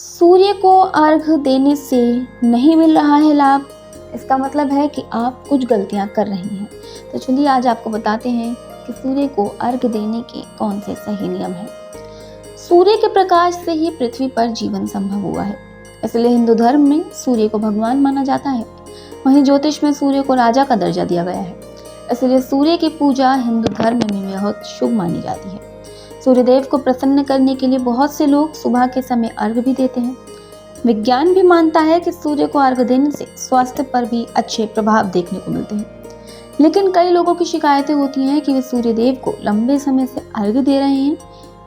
सूर्य को अर्घ देने से नहीं मिल रहा है लाभ, इसका मतलब है कि आप कुछ गलतियां कर रही हैं। तो चलिए आज आपको बताते हैं कि सूर्य को अर्घ देने के कौन से सही नियम हैं। सूर्य के प्रकाश से ही पृथ्वी पर जीवन संभव हुआ है, इसलिए हिंदू धर्म में सूर्य को भगवान माना जाता है। वहीं ज्योतिष में सूर्य को राजा का दर्जा दिया गया है, इसलिए सूर्य की पूजा हिंदू धर्म में बहुत शुभ मानी जाती है। सूर्यदेव को प्रसन्न करने के लिए बहुत से लोग सुबह के समय अर्घ भी देते हैं। विज्ञान भी मानता है कि सूर्य को अर्घ देने से स्वास्थ्य पर भी अच्छे प्रभाव देखने को मिलते हैं। लेकिन कई लोगों की शिकायतें होती हैं कि वे सूर्यदेव को लंबे समय से अर्घ दे रहे हैं,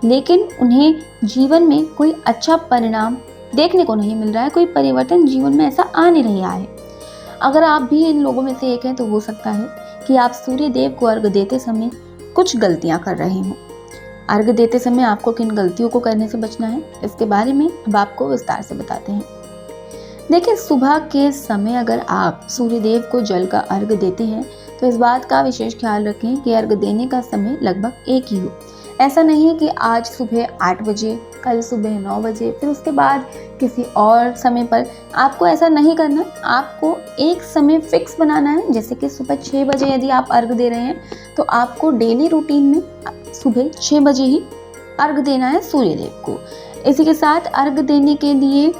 लेकिन उन्हें जीवन में कोई अच्छा परिणाम देखने को नहीं मिल रहा है, कोई परिवर्तन जीवन में ऐसा आ नहीं रहा है। अगर आप भी इन लोगों में से एक हैं तो हो सकता है कि आप सूर्यदेव को अर्घ देते समय कुछ गलतियां कर रहे हों। अर्घ देते समय आपको किन गलतियों को करने से बचना है, इसके बारे में अब आपको विस्तार से बताते हैं। देखिए, सुबह के समय अगर आप सूर्यदेव को जल का अर्घ देते हैं तो इस बात का विशेष ख्याल रखें कि अर्घ देने का समय लगभग एक ही हो। ऐसा नहीं है कि आज सुबह 8 बजे, कल सुबह 9 बजे, फिर उसके बाद किसी और समय पर। आपको ऐसा नहीं करना। आपको एक समय फिक्स बनाना है। जैसे कि सुबह 6 बजे यदि आप अर्घ दे रहे हैं तो आपको डेली रूटीन में सुबह 6 बजे ही अर्घ देना है सूर्यदेव को। इसी के साथ अर्घ देने के लिए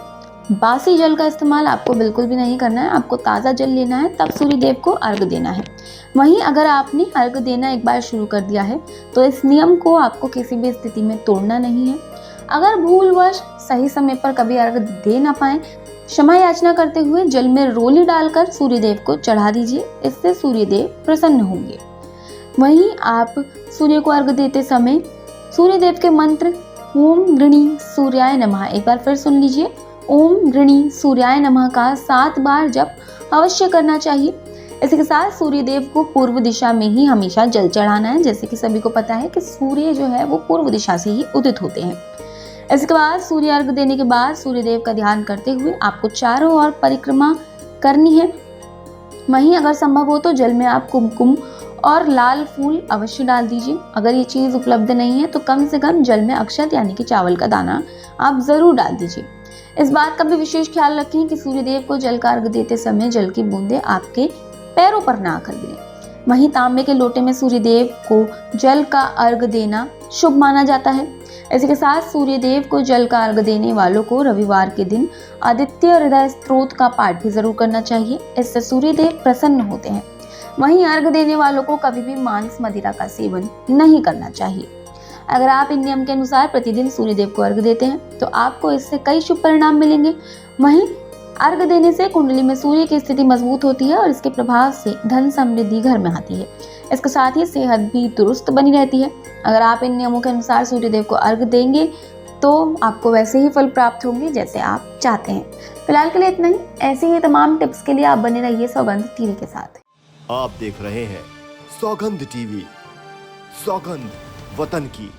बासी जल का इस्तेमाल आपको बिल्कुल भी नहीं करना है। आपको ताज़ा जल लेना है, तब सूर्यदेव को अर्घ देना है। वहीं अगर आपने अर्घ देना एक बार शुरू कर दिया है तो इस नियम को आपको किसी भी स्थिति में तोड़ना नहीं है। अगर भूलवश सही समय पर कभी अर्घ दे ना पाए, क्षमा याचना करते हुए जल में रोली डालकर सूर्यदेव को चढ़ा दीजिए। इससे सूर्यदेव प्रसन्न होंगे। वहीं आप सूर्य को अर्घ देते समय सूर्यदेव के मंत्र ओम गृणी सूर्याय नमः, एक बार फिर सुन लीजिए, ओम गृणी सूर्याय नमः का 7 बार जप अवश्य करना चाहिए। इसी के साथ सूर्यदेव को पूर्व दिशा में ही हमेशा जल चढ़ाना है। जैसे कि सभी को पता है कि सूर्य जो है वो पूर्व दिशा से ही उदित होते हैं। इसके बाद सूर्य अर्घ देने के बाद सूर्यदेव का ध्यान करते हुए आपको चारों ओर परिक्रमा करनी है। वहीं अगर संभव हो तो जल में आप कुमकुम और लाल फूल अवश्य डाल दीजिए। अगर ये चीज़ उपलब्ध नहीं है तो कम से कम जल में अक्षत यानी कि चावल का दाना आप ज़रूर डाल दीजिए। इस बात का भी विशेष ख्याल रखें कि सूर्यदेव को जल का अर्घ देते समय जल की बूंदें आपके पैरों पर ना आकर गिरे। वहीं तांबे के लोटे में सूर्यदेव को जल का अर्घ देना शुभ माना जाता है। इसी के साथ सूर्यदेव को जल का अर्घ देने वालों को रविवार के दिन आदित्य हृदय स्तोत्र का पाठ भी जरूर करना चाहिए। इससे सूर्यदेव प्रसन्न होते हैं। वहीं अर्घ देने वालों को कभी भी मांस मदिरा का सेवन नहीं करना चाहिए। अगर आप इन नियम के अनुसार प्रतिदिन सूर्यदेव को अर्घ देते हैं तो आपको इससे कई शुभ परिणाम मिलेंगे। वहीं अर्घ देने से कुंडली में सूर्य की स्थिति मजबूत होती है और इसके प्रभाव से धन समृद्धि घर में आती है। इसके साथ ही सेहत भी दुरुस्त बनी रहती है। अगर आप इन नियमों के अनुसार सूर्यदेव को अर्घ देंगे तो आपको वैसे ही फल प्राप्त होंगे जैसे आप चाहते हैं। फिलहाल के लिए इतना ही। ऐसे ही तमाम टिप्स के लिए आप बने रहिए सौगंध टीवी के साथ। आप देख रहे हैं सौगंध टीवी, सौगंध वतन की।